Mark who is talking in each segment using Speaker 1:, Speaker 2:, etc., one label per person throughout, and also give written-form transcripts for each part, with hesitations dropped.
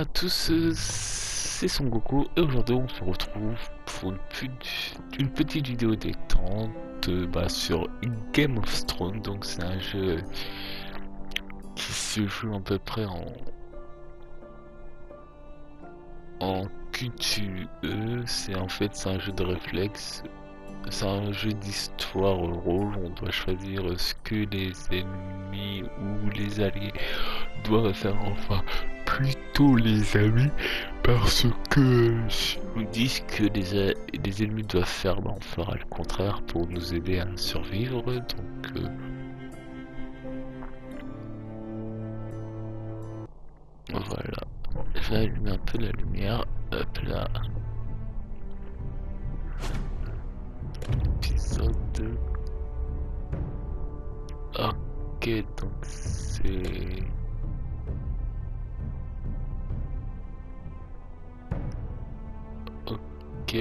Speaker 1: À tous, c'est Son Goku et aujourd'hui on se retrouve pour une petite vidéo détente sur Game of Thrones. Donc c'est un jeu qui se joue à peu près en QTE. C'est un jeu de réflexe, c'est un jeu d'histoire rôle. On doit choisir ce que les ennemis ou les alliés doivent faire, enfin plutôt les amis, parce que si nous disent que les ennemis doivent faire, on fera le contraire pour nous aider à survivre. Donc voilà, je vais allumer un peu la lumière. Hop là, épisode. Ok, donc c'est... Ok,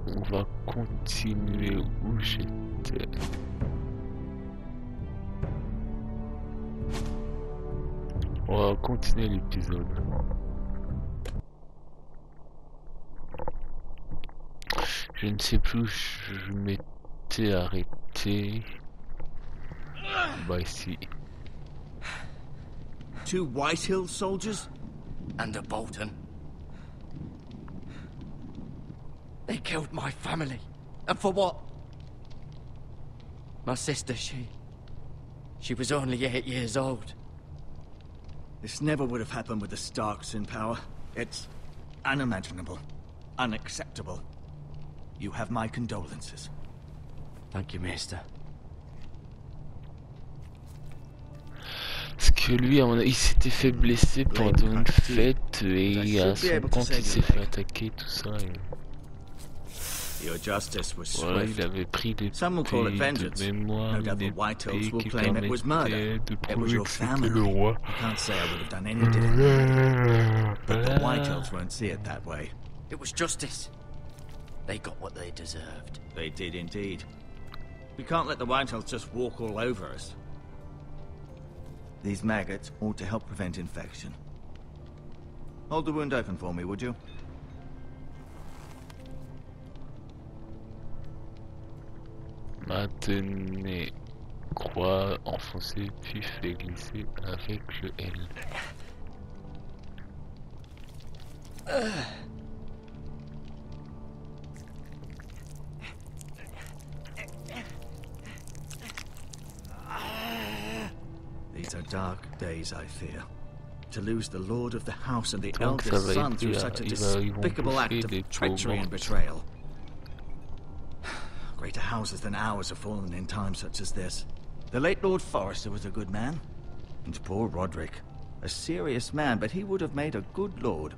Speaker 1: on va continuer où j'étais. On va continuer l'épisode. Je ne sais plus où je m'étais arrêté. Ici.
Speaker 2: Two Whitehill soldiers?
Speaker 3: And a Bolton. They killed my family. And for what? My sister, she was only 8 years old.
Speaker 2: This never would have happened with the Starks in power. It's unimaginable. Unacceptable. You have my condolences.
Speaker 3: Thank you, Maester.
Speaker 1: Parce que lui, il s'était fait blesser pendant une fête et à son compte il s'est fait attaquer, tout ça.
Speaker 2: Your justice was
Speaker 1: Voilà,
Speaker 2: swift.
Speaker 1: il avait pris des
Speaker 2: Some will call it
Speaker 1: épées
Speaker 2: vengeance.
Speaker 1: de mémoire,
Speaker 2: No doubt
Speaker 1: des
Speaker 2: the Whitehills
Speaker 1: épées
Speaker 2: will
Speaker 1: qui
Speaker 2: claim it was murder.
Speaker 1: permettaient de
Speaker 2: It was
Speaker 1: prouver
Speaker 2: your
Speaker 1: que c'était
Speaker 2: family.
Speaker 1: le roi.
Speaker 2: You can't say I would have done any different. But the Whitehills won't see it that way.
Speaker 3: It was justice. They got what they deserved.
Speaker 2: They did indeed. We can't let the Whitehills just walk all over us. These maggots ought to help prevent infection. Hold the wound open for me, would you?
Speaker 1: Maintenez croix enfoncée puis fait glisser avec le L.
Speaker 2: These are dark days, I fear. To lose the lord of the house and the
Speaker 1: Donc, ça
Speaker 2: eldest
Speaker 1: va
Speaker 2: son
Speaker 1: être-
Speaker 2: through such a
Speaker 1: ils vont
Speaker 2: despicable act
Speaker 1: bouffer des
Speaker 2: of treachery and
Speaker 1: pauvres.
Speaker 2: betrayal. Greater houses than ours have fallen in times such as this. The late Lord Forrester was a good man. And poor Roderick. A serious man, but he would have made a good lord.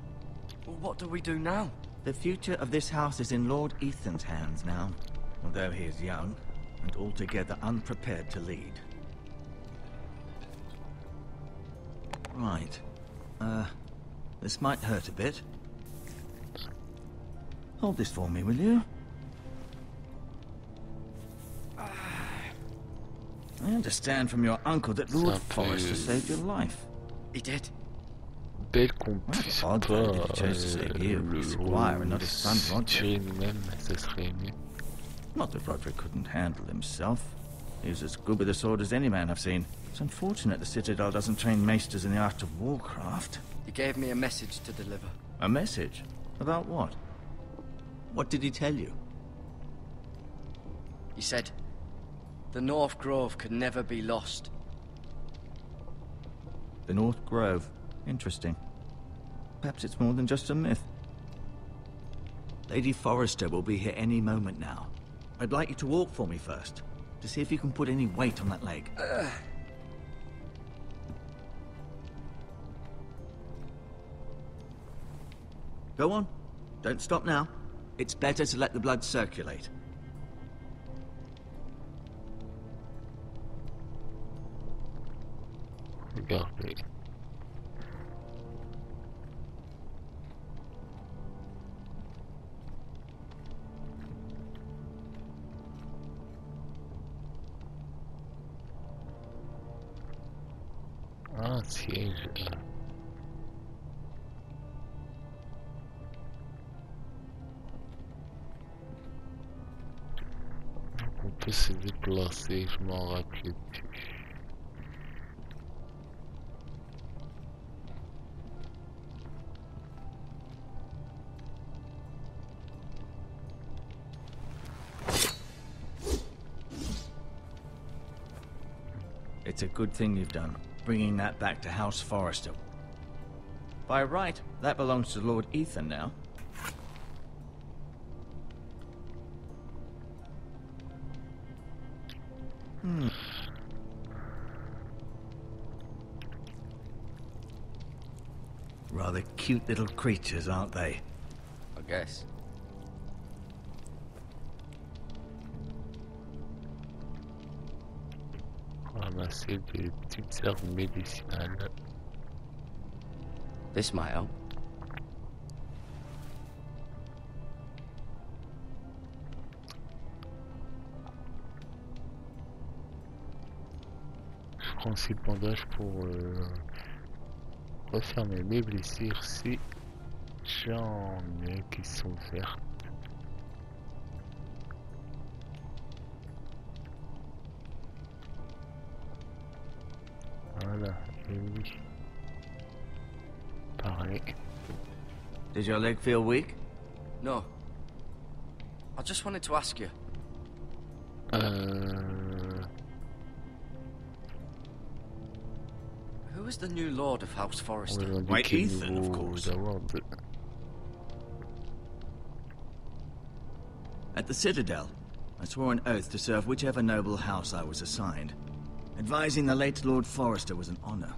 Speaker 3: Well, what do we do now?
Speaker 2: The future of this house is in Lord Ethan's hands now. Although he is young, and altogether unprepared to lead. Right. This might hurt a bit. Hold this for me, will you? I understand from your uncle that Lord Forrester saved your life.
Speaker 3: He did.
Speaker 1: Belle qu'on puisse
Speaker 2: Odd
Speaker 1: pas
Speaker 2: though that he chose to save you, his squire, and not his son Roderick.
Speaker 1: tuer nous-mêmes, ça serait mieux.
Speaker 2: Not that Roderick couldn't handle himself. He was as good with a sword as any man I've seen. It's unfortunate the Citadel doesn't train maesters in the art of warcraft.
Speaker 3: He gave me a message to deliver.
Speaker 2: A message? About what? What did he tell you?
Speaker 3: He said, the North Grove could never be lost.
Speaker 2: The North Grove. Interesting. Perhaps it's more than just a myth. Lady Forrester will be here any moment now. I'd like you to walk for me first, to see if you can put any weight on that leg. Go on. Don't stop now. It's better to let the blood circulate.
Speaker 1: Regardez. Ah, siège. On peut se déplacer, je m'en rappelais plus.
Speaker 2: It's a good thing you've done, bringing that back to House Forrester. By right, that belongs to Lord Ethan now. Rather cute little creatures, aren't they?
Speaker 3: I guess.
Speaker 1: Ramasser des petites herbes médicinales.
Speaker 3: This might help.
Speaker 1: Je prends aussi le bandage pour refermer mes blessures si j'en ai qui sont vertes. Voilà, et oui. Pareil.
Speaker 2: Does your leg feel weak?
Speaker 3: No. I just wanted to ask you. Who is the new Lord of House Forrester?
Speaker 2: Why, Ethan, of course. At the Citadel, I swore an oath to serve whichever noble house I was assigned. Advising the late Lord Forrester was an honor.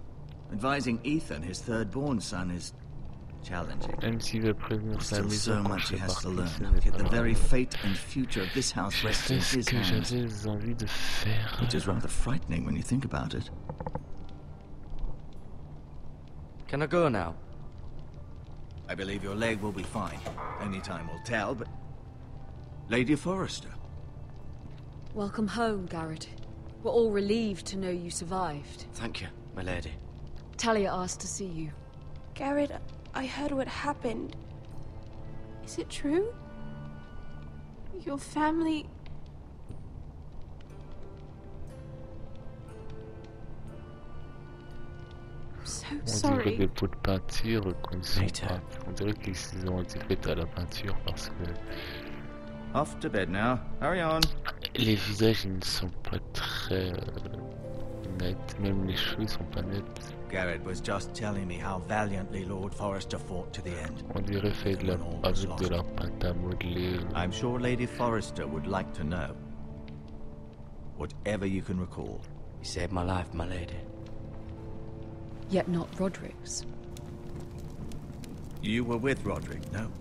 Speaker 2: Advising Ethan, his third-born son, is challenging.
Speaker 1: Même s'il veut prévenir sa
Speaker 2: Still
Speaker 1: maison
Speaker 2: so
Speaker 1: quand
Speaker 2: much
Speaker 1: je
Speaker 2: he
Speaker 1: fais
Speaker 2: has to
Speaker 1: partie,
Speaker 2: learn.
Speaker 1: ce n'est
Speaker 2: Yet
Speaker 1: pas
Speaker 2: the very
Speaker 1: grave.
Speaker 2: fate and future of this house
Speaker 1: Je
Speaker 2: rests
Speaker 1: sais
Speaker 2: in
Speaker 1: ce
Speaker 2: his
Speaker 1: que
Speaker 2: hands.
Speaker 1: j'avais envie de faire.
Speaker 2: Which is rather frightening when you think about it.
Speaker 3: Can I go now?
Speaker 2: I believe your leg will be fine. Only time will tell, but... Lady Forrester.
Speaker 4: Welcome home, Garrett. We're all relieved to know you survived.
Speaker 3: Thank you, my lady.
Speaker 4: Talia asked to see you.
Speaker 5: Garrett, I heard what happened. Is it true? Your family... I'm so
Speaker 1: On dirait
Speaker 5: sorry.
Speaker 1: des pots de peinture qu'on sont
Speaker 3: Later.
Speaker 1: pas. On dirait qu'ils ont été faits à la peinture parce que
Speaker 2: Off to bed now. Hurry on.
Speaker 1: les visages ils ne sont pas très nets. Même les cheveux sont pas nets.
Speaker 2: Garrett was just telling me how valiantly Lord Forrester fought to the end.
Speaker 1: On dirait fait de la, avec de la pâte à modeler.
Speaker 2: I'm sure Lady Forrester would like to know. Whatever you can recall.
Speaker 3: You saved my life, my lady.
Speaker 4: Yet not Roderick's.
Speaker 2: You were with Roderick, no?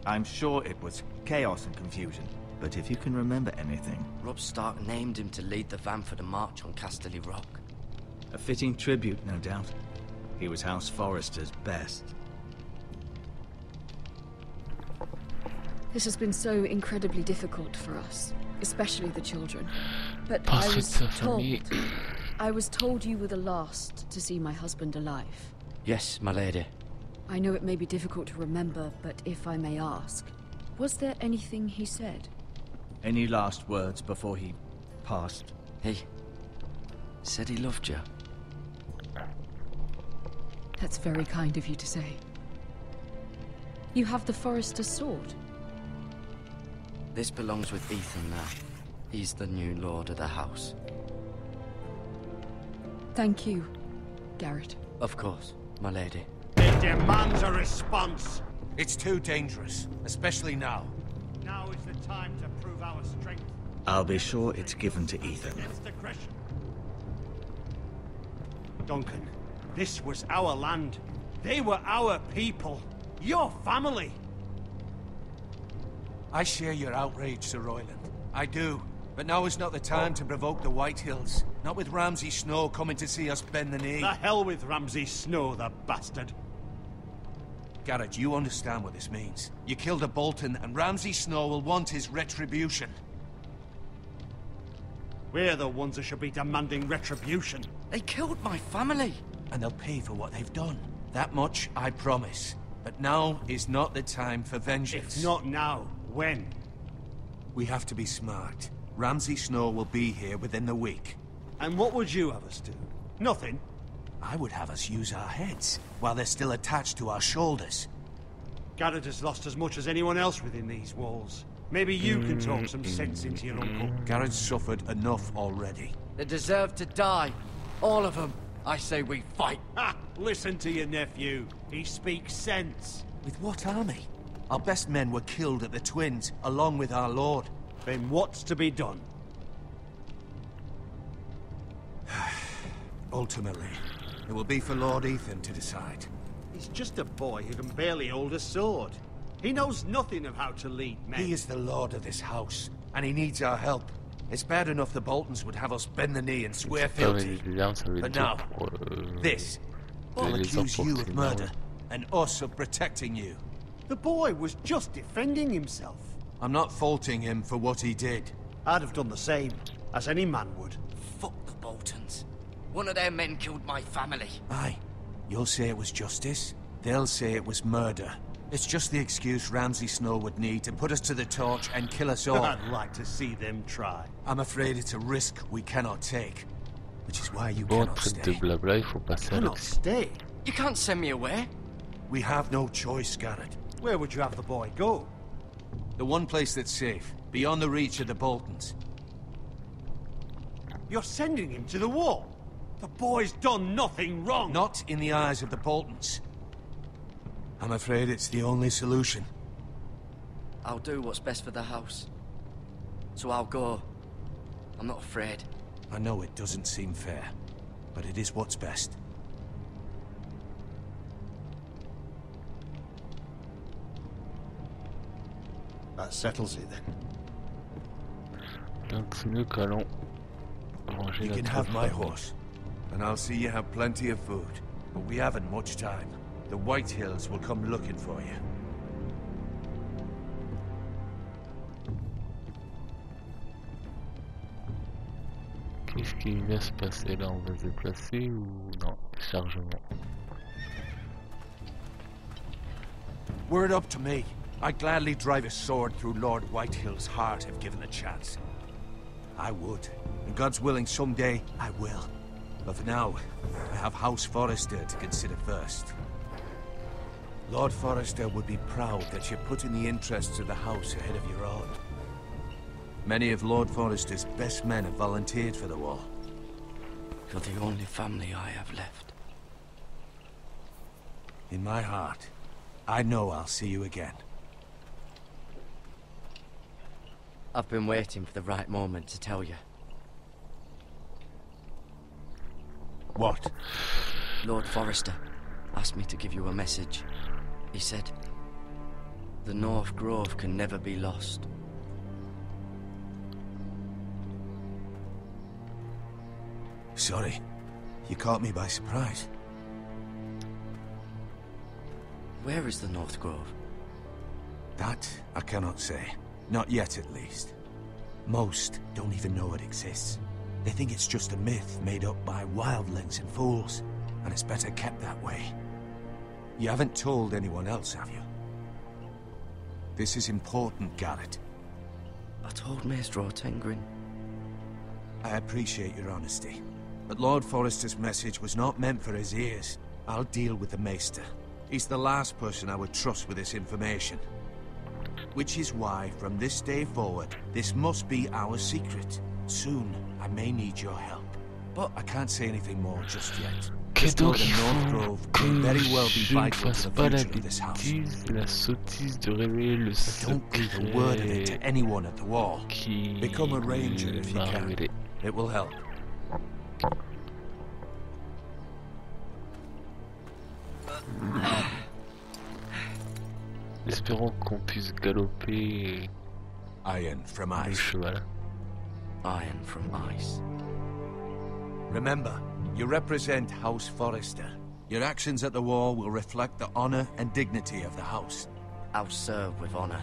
Speaker 2: I'm sure it was chaos and confusion, but if you can remember anything...
Speaker 3: Robb Stark named him to lead the van for the march on Casterly Rock.
Speaker 2: A fitting tribute, no doubt. He was House Forrester's best.
Speaker 4: This has been so incredibly difficult for us, especially the children. But
Speaker 1: Parce
Speaker 4: I
Speaker 1: que
Speaker 4: was
Speaker 1: sa
Speaker 4: told...
Speaker 1: famille.
Speaker 4: I was told you were the last to see my husband alive.
Speaker 3: Yes, my lady.
Speaker 4: I know it may be difficult to remember, but if I may ask, was there anything he said?
Speaker 2: Any last words before he passed?
Speaker 3: He said he loved you.
Speaker 4: That's very kind of you to say. You have the Forrester's sword.
Speaker 3: This belongs with Ethan now. He's the new lord of the house.
Speaker 4: Thank you, Garrett.
Speaker 3: Of course, my lady.
Speaker 6: It demands a response.
Speaker 7: It's too dangerous, especially now.
Speaker 6: Now is the time to prove our strength
Speaker 2: I'll be sure it's given to Ethan.
Speaker 6: against aggression. Duncan, this was our land. They were our people. Your family.
Speaker 7: I share your outrage, Sir Royland. I do. But now is not the time to provoke the Whitehills. Not with Ramsay Snow coming to see us bend the knee.
Speaker 6: The hell with Ramsay Snow, the bastard.
Speaker 7: Garrett, you understand what this means. You killed a Bolton, and Ramsay Snow will want his retribution.
Speaker 6: We're the ones that should be demanding retribution.
Speaker 3: They killed my family.
Speaker 7: and they'll pay for what they've done. That much I promise. But now is not the time for vengeance.
Speaker 6: If not now, when?
Speaker 7: We have to be smart. Ramsay Snow will be here within the week.
Speaker 6: And what would you have us do? Nothing?
Speaker 7: I would have us use our heads, while they're still attached to our shoulders.
Speaker 6: Garrett has lost as much as anyone else within these walls. Maybe you can talk some sense into your uncle.
Speaker 7: Garrett's suffered enough already.
Speaker 3: They deserve to die. All of them. I say we fight.
Speaker 6: Ha! Listen to your nephew. He speaks sense.
Speaker 7: With what army? Our best men were killed at the Twins, along with our lord.
Speaker 6: Then what's to be done?
Speaker 7: Ultimately, it will be for Lord Ethan to decide.
Speaker 6: He's just a boy who can barely hold a sword. He knows nothing of how to lead men.
Speaker 7: He is the lord of this house, and he needs our help. It's bad enough the Boltons would have us bend the knee and swear fealty. But now, this. I'll accuse you of murder, and us of protecting you.
Speaker 6: The boy was just defending himself.
Speaker 7: I'm not faulting him for what he did.
Speaker 6: I'd have done the same, as any man would.
Speaker 3: Fuck the Boltons. One of their men killed my family.
Speaker 7: Aye. You'll say it was justice. They'll say it was murder. It's just the excuse Ramsay Snow would need to put us to the torch and kill us all.
Speaker 6: I'd like to see them try.
Speaker 7: I'm afraid it's a risk we cannot take. Which is why you cannot
Speaker 1: trêve de
Speaker 7: stay.
Speaker 1: blabla, il faut passer à
Speaker 6: Cannot
Speaker 1: l'action.
Speaker 6: stay.
Speaker 3: You can't send me away.
Speaker 7: We have no choice, Garrett.
Speaker 6: Where would you have the boy go?
Speaker 7: The one place that's safe, beyond the reach of the Boltons.
Speaker 6: You're sending him to the wall. The boy's done nothing wrong.
Speaker 7: Not in the eyes of the Boltons. I'm afraid it's the only solution.
Speaker 3: I'll do what's best for the house. So I'll go. I'm not afraid.
Speaker 7: I know it doesn't seem fair, but it is what's best.
Speaker 6: That settles it then.
Speaker 1: Donc nous allons ranger
Speaker 7: You can
Speaker 1: notre
Speaker 7: have my
Speaker 1: famille.
Speaker 7: horse, and I'll see you have plenty of food. But we haven't much time. The White Hills will come looking for you.
Speaker 1: Qu'est-ce qui va se passer là? On va se déplacer ou non? Chargement.
Speaker 7: Were it up to me, I'd gladly drive a sword through Lord Whitehill's heart if given the chance. I would. And God's willing, someday I will. But for now, I have House Forrester to consider first. Lord Forrester would be proud that you're putting the interests of the house ahead of your own. Many of Lord Forrester's best men have volunteered for the war.
Speaker 3: You're the only family I have left.
Speaker 7: In my heart, I know I'll see you again.
Speaker 3: I've been waiting for the right moment to tell you.
Speaker 7: What?
Speaker 3: Lord Forrester asked me to give you a message. He said, the North Grove can never be lost.
Speaker 7: Sorry. You caught me by surprise.
Speaker 3: Where is the North Grove?
Speaker 7: That I cannot say. Not yet, at least. Most don't even know it exists. They think it's just a myth made up by wildlings and fools, and it's better kept that way. You haven't told anyone else, have you? This is important, Garrett.
Speaker 3: I told Maester Ortengrin.
Speaker 7: I appreciate your honesty. But Lord Forrester's message was not meant for his ears. I'll deal with the Maester. He's the last person I would trust with this information. Which is why, from this day forward, this must be our secret. Soon, I may need your help. But I can't say anything more just yet.
Speaker 1: Ok,
Speaker 7: Just know
Speaker 1: donc
Speaker 7: that
Speaker 1: il
Speaker 7: North
Speaker 1: faut
Speaker 7: Grove
Speaker 1: que
Speaker 7: may very well be
Speaker 1: je ne
Speaker 7: vital to
Speaker 1: fasse
Speaker 7: the
Speaker 1: pas la
Speaker 7: future of this house.
Speaker 1: bêtise, la sottise de révéler le
Speaker 7: But don't breathe a word of it to
Speaker 1: secret
Speaker 7: anyone at the wall.
Speaker 1: qui
Speaker 7: Become a ranger if you
Speaker 1: m'a
Speaker 7: can.
Speaker 1: révélé.
Speaker 7: It will help.
Speaker 1: Espérons qu'on puisse galoper
Speaker 7: Iron from
Speaker 1: le
Speaker 7: ice.
Speaker 1: cheval.
Speaker 3: Iron from ice.
Speaker 7: Remember, you represent House Forrester. Your actions at the war will reflect the honor and dignity of the house.
Speaker 3: I'll serve with honor.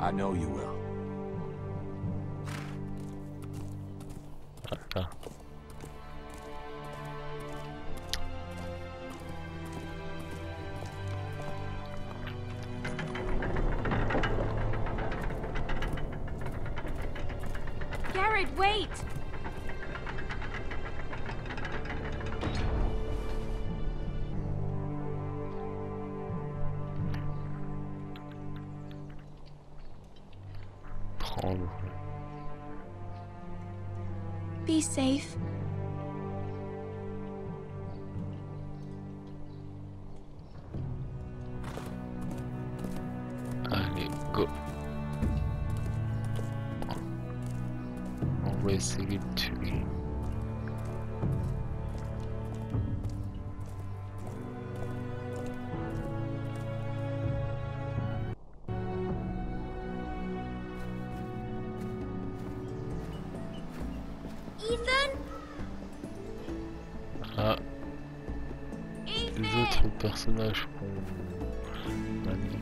Speaker 7: I know you will.
Speaker 1: Voilà.
Speaker 5: Garrett, wait!
Speaker 1: Prendre.
Speaker 5: Be safe.
Speaker 1: Allez, go. On va essayer de tuer.
Speaker 8: Ethan?
Speaker 1: Ah, les autres personnages qu'on a mis.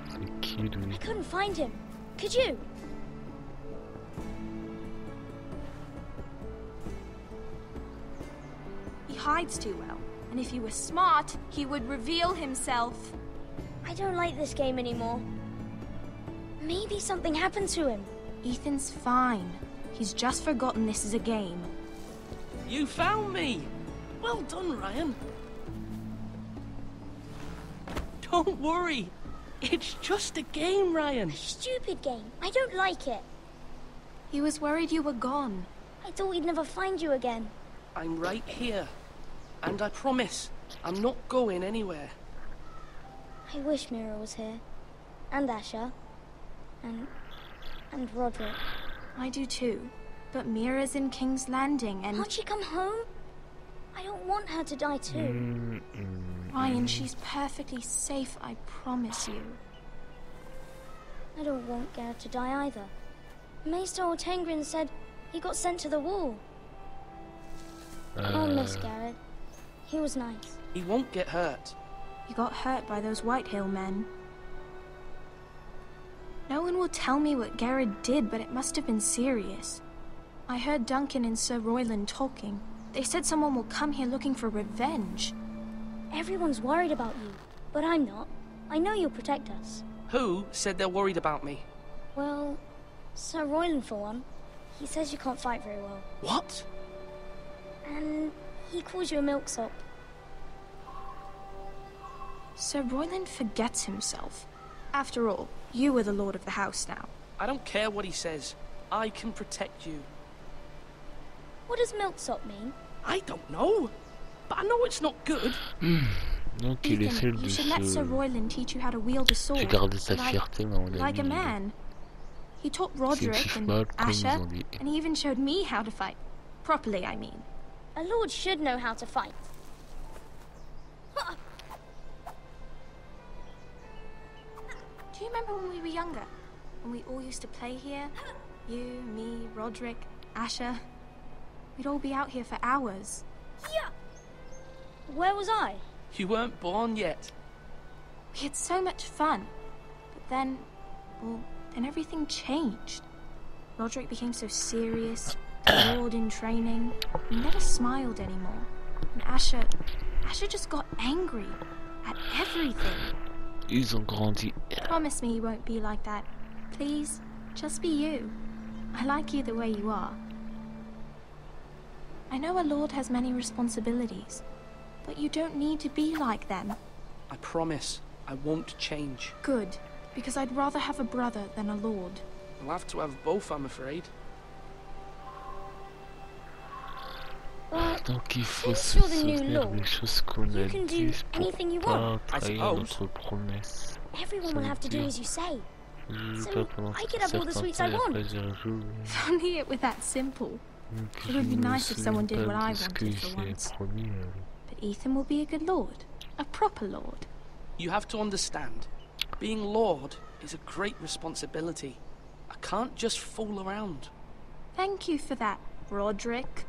Speaker 1: C'est qui lui?
Speaker 8: I couldn't find him. Could you?
Speaker 5: He hides too well, and if he were smart, he would reveal himself.
Speaker 8: I don't like this game anymore. Maybe something happened to him.
Speaker 5: Ethan's fine. He's just forgotten this is a game.
Speaker 9: You found me! Well done, Ryan. Don't worry. It's just a game, Ryan.
Speaker 8: Stupid game. I don't like it.
Speaker 5: He was worried you were gone.
Speaker 8: I thought we'd never find you again.
Speaker 9: I'm right here. And I promise, I'm not going anywhere.
Speaker 8: I wish Mira was here. And Asher. And Roderick.
Speaker 5: I do too. But Mira's in King's Landing and...
Speaker 8: Can't she come home? I don't want her to die too.
Speaker 5: Ryan, she's perfectly safe, I promise you.
Speaker 8: I don't want Garrett to die either. Maester Ortengrin said he got sent to the wall. I'll miss Garrett. He was nice.
Speaker 9: He won't get hurt.
Speaker 5: He got hurt by those Whitehill men. No one will tell me what Garrett did, but it must have been serious. I heard Duncan and Sir Royland talking. They said someone will come here looking for revenge.
Speaker 8: Everyone's worried about you, but I'm not. I know you'll protect us.
Speaker 9: Who said they're worried about me?
Speaker 8: Well, Sir Royland for one. He says you can't fight very well.
Speaker 9: What?
Speaker 8: And he calls you a milksop.
Speaker 5: Sir Royland forgets himself. After all, you are the lord of the house now.
Speaker 9: I don't care what he says. I can protect you.
Speaker 8: What does milksop mean?
Speaker 9: I don't know. But I know it's not good.
Speaker 1: Donc il essaie
Speaker 5: Ethan,
Speaker 1: de
Speaker 5: you should let Sir
Speaker 1: se
Speaker 5: Royland teach you how to wield a sword.
Speaker 1: garder sa fierté, mais on a
Speaker 5: Like a
Speaker 1: mis
Speaker 5: man. He taught Roderick and
Speaker 1: chiffre, comme ils
Speaker 5: Asher,
Speaker 1: ont dit.
Speaker 5: and he even showed me how to fight. Properly, I mean.
Speaker 8: A lord should know how to fight.
Speaker 5: Do you remember when we were younger? When we all used to play here? You, me, Roderick, Asher. We'd all be out here for hours.
Speaker 8: Yeah. Where was I?
Speaker 9: You weren't born yet.
Speaker 5: We had so much fun. But then, well, then everything changed. Roderick became so serious, bored in training. He never smiled anymore. And Asher just got angry at everything.
Speaker 1: Ils ont grandi.
Speaker 5: Promise me you won't be like that. Please, just be you. I like you the way you are. I know a lord has many responsibilities, but you don't need to be like them.
Speaker 9: I promise I won't change.
Speaker 5: Good, because I'd rather have a brother than a lord.
Speaker 9: I'll have to have both, I'm afraid.
Speaker 8: Well,
Speaker 1: Donc il faut
Speaker 8: since
Speaker 1: se
Speaker 8: you're the new
Speaker 1: souvenir
Speaker 8: lord,
Speaker 1: des choses qu'on
Speaker 8: you
Speaker 1: a
Speaker 8: can do
Speaker 1: dites pour
Speaker 8: anything you
Speaker 1: pas
Speaker 8: want.
Speaker 9: I
Speaker 1: trahir
Speaker 9: suppose.
Speaker 1: notre promesse.
Speaker 8: Everyone will have to do as you say.
Speaker 1: Je
Speaker 8: So,
Speaker 1: pas pendant
Speaker 8: I can have all the
Speaker 1: certains
Speaker 8: sweets I
Speaker 1: temps,
Speaker 8: want.
Speaker 1: après, j'ai un jour,
Speaker 5: If only it were that simple.
Speaker 1: que
Speaker 5: It would be
Speaker 1: je me
Speaker 5: nice if someone did
Speaker 1: souviens
Speaker 5: what
Speaker 1: pas
Speaker 5: I
Speaker 1: de ce que
Speaker 5: wanted for
Speaker 1: j'ai
Speaker 5: once.
Speaker 1: promis.
Speaker 5: But Ethan will be a good lord. A proper lord.
Speaker 9: You have to understand, being Lord is a great responsibility. I can't just fool around.
Speaker 5: Thank you for that, Roderick.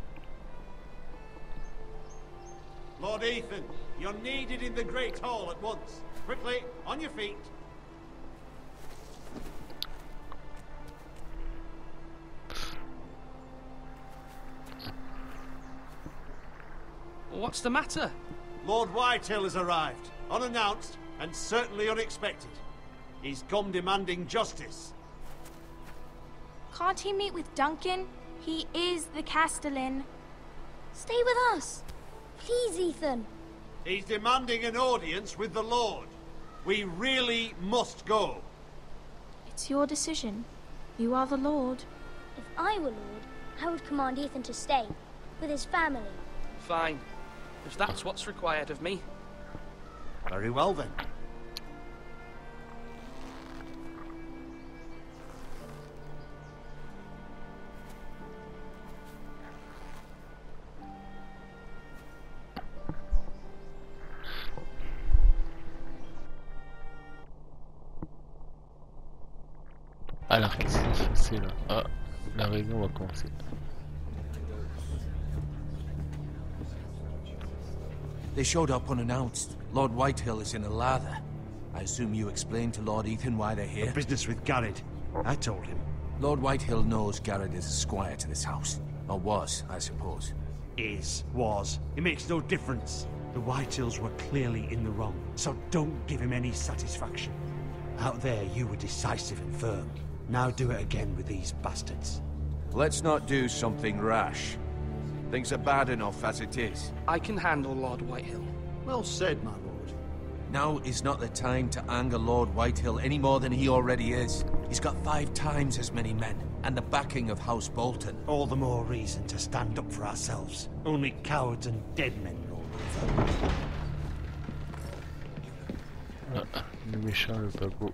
Speaker 6: Lord Ethan, you're needed in the Great Hall at once. Quickly, on your feet.
Speaker 9: What's the matter?
Speaker 6: Lord Whitehill has arrived, unannounced and certainly unexpected. He's come demanding justice.
Speaker 5: Can't he meet with Duncan? He is the Castellan.
Speaker 8: Stay with us. Please, Ethan.
Speaker 6: He's demanding an audience with the Lord. We really must go.
Speaker 5: It's your decision. You are the Lord.
Speaker 8: If I were Lord, I would command Ethan to stay with his family.
Speaker 9: Fine. If that's what's required of me.
Speaker 6: Very well then.
Speaker 1: Alors, qu'est-ce qui se passait là? Ah, la réunion va commencer.
Speaker 7: They showed up unannounced. Lord Whitehill is in a lather. I assume you explained to Lord Ethan why they're here?
Speaker 6: Business with Garrett. I told him.
Speaker 7: Lord Whitehill knows Garrett is a squire to this house. Or was, I suppose.
Speaker 6: Was. It makes no difference. The Whitehills were clearly in the wrong, so don't give him any satisfaction. Out there, you were decisive and firm. Now do it again with these bastards.
Speaker 7: Let's not do something rash. Things are bad enough as it is.
Speaker 9: I can handle Lord Whitehill.
Speaker 6: Well said, my lord.
Speaker 7: Now is not the time to anger Lord Whitehill any more than he already is. He's got 5 times as many men, and the backing of House Bolton.
Speaker 6: All the more reason to stand up for ourselves. Only cowards and dead men rule over.
Speaker 1: Ah, le méchant, le pas beau.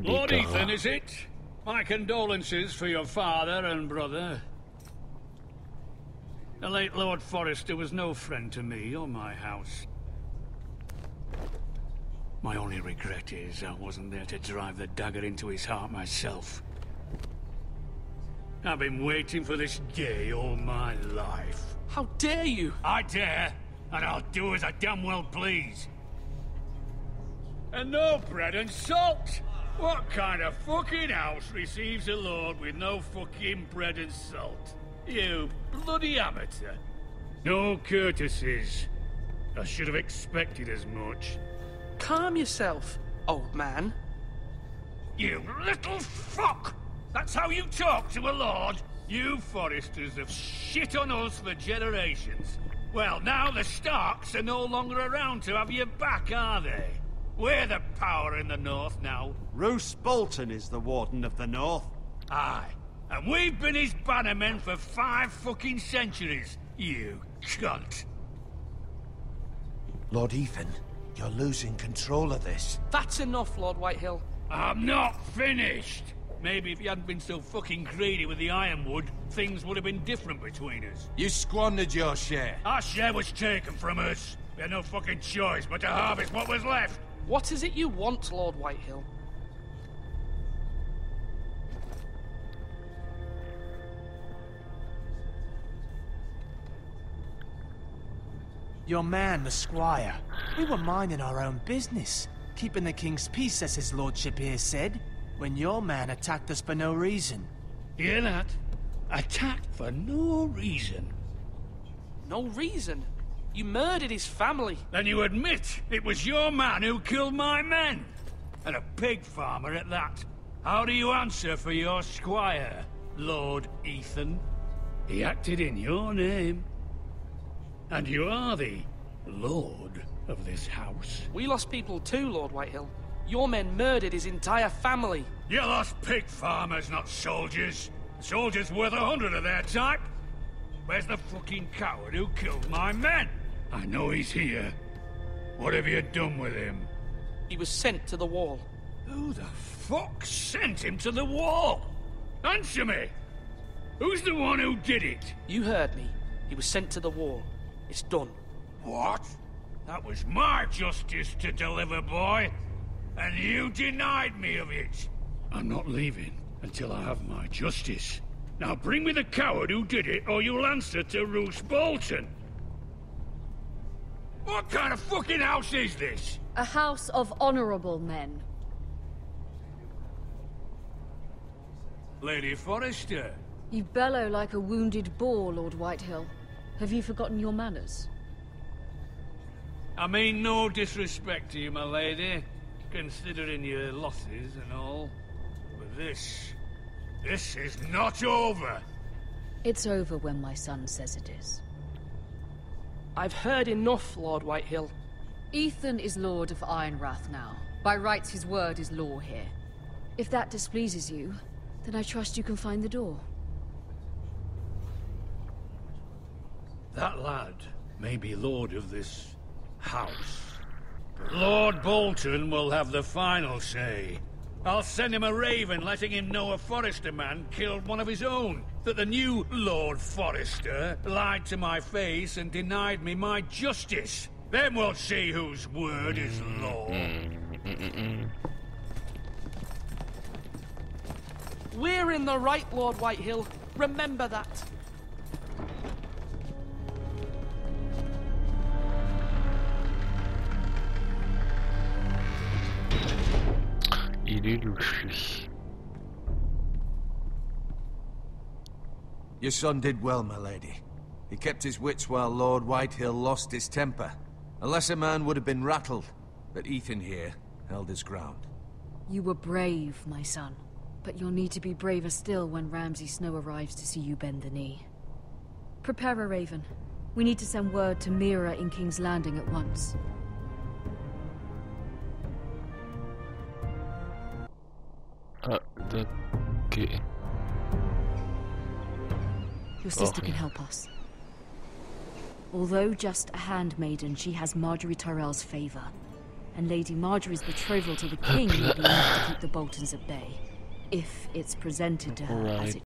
Speaker 10: Lord Ethan, is it? My condolences for your father and brother. The late Lord Forrester was no friend to me or my house. My only regret is I wasn't there to drive the dagger into his heart myself. I've been waiting for this day all my life.
Speaker 9: How dare you?
Speaker 10: I dare, and I'll do as I damn well please. And no bread and salt! What kind of fucking house receives a lord with no fucking bread and salt? You bloody amateur. No courtesies. I should have expected as much.
Speaker 9: Calm yourself, old man.
Speaker 10: You little fuck! That's how you talk to a lord? You Forresters have shit on us for generations. Well, now the Starks are no longer around to have your back, are they? We're the power in the north now.
Speaker 6: Roose Bolton is the Warden of the North.
Speaker 10: Aye. And we've been his bannermen for 5 fucking centuries, you cunt.
Speaker 7: Lord Ethan, you're losing control of this.
Speaker 9: That's enough, Lord Whitehill.
Speaker 10: I'm not finished. Maybe if you hadn't been so fucking greedy with the ironwood, things would have been different between us.
Speaker 7: You squandered your share.
Speaker 10: Our share was taken from us. We had no fucking choice but to harvest what was left.
Speaker 9: What is it you want, Lord Whitehill?
Speaker 11: Your man, the squire. We were minding our own business, keeping the king's peace, as his lordship here said, when your man attacked us for no reason.
Speaker 10: Hear that? Attacked for no reason.
Speaker 9: No reason? You murdered his family.
Speaker 10: Then you admit it was your man who killed my men. And a pig farmer at that. How do you answer for your squire, Lord Ethan? He acted in your name. And you are the lord of this house.
Speaker 9: We lost people too, Lord Whitehill. Your men murdered his entire family.
Speaker 10: You lost pig farmers, not soldiers. Soldiers worth 100 of their type. Where's the fucking coward who killed my men? I know he's here. What have you done with him?
Speaker 9: He was sent to the wall.
Speaker 10: Who the fuck sent him to the wall? Answer me! Who's the one who did it?
Speaker 9: You heard me. He was sent to the wall. It's done.
Speaker 10: What? That was my justice to deliver, boy. And you denied me of it. I'm not leaving until I have my justice. Now bring me the coward who did it, or you'll answer to Roose Bolton. What kind of fucking house is this?
Speaker 4: A house of honorable men.
Speaker 10: Lady Forrester,
Speaker 4: You bellow like a wounded boar, Lord Whitehill. Have you forgotten your manners?
Speaker 10: I mean no disrespect to you, my lady, considering your losses and all. But this is not over.
Speaker 4: It's over when my son says it is.
Speaker 9: I've heard enough, Lord Whitehill.
Speaker 4: Ethan is Lord of Ironrath now. By rights, his word is law here. If that displeases you, then I trust you can find the door.
Speaker 10: That lad may be lord of this house, but Lord Bolton will have the final say. I'll send him a raven letting him know a Forrester man killed one of his own. That the new Lord Forrester lied to my face and denied me my justice. Then we'll see whose word is law.
Speaker 9: We're in the right, Lord Whitehill. Remember that.
Speaker 1: Il est louché.
Speaker 7: Your son did well, my lady. He kept his wits while Lord Whitehill lost his temper. A lesser man would have been rattled, but Ethan here held his ground.
Speaker 4: You were brave, my son. But you'll need to be braver still when Ramsay Snow arrives to see you bend the knee. Prepare a raven. We need to send word to Mira in King's Landing at once.
Speaker 1: Okay.
Speaker 4: Your sister can help us. Although just a handmaiden, she has Marjorie Tyrell's favor. And Lady Marjorie's betrothal to the king will be enough to keep the Boltons at bay. If it's presented to her as it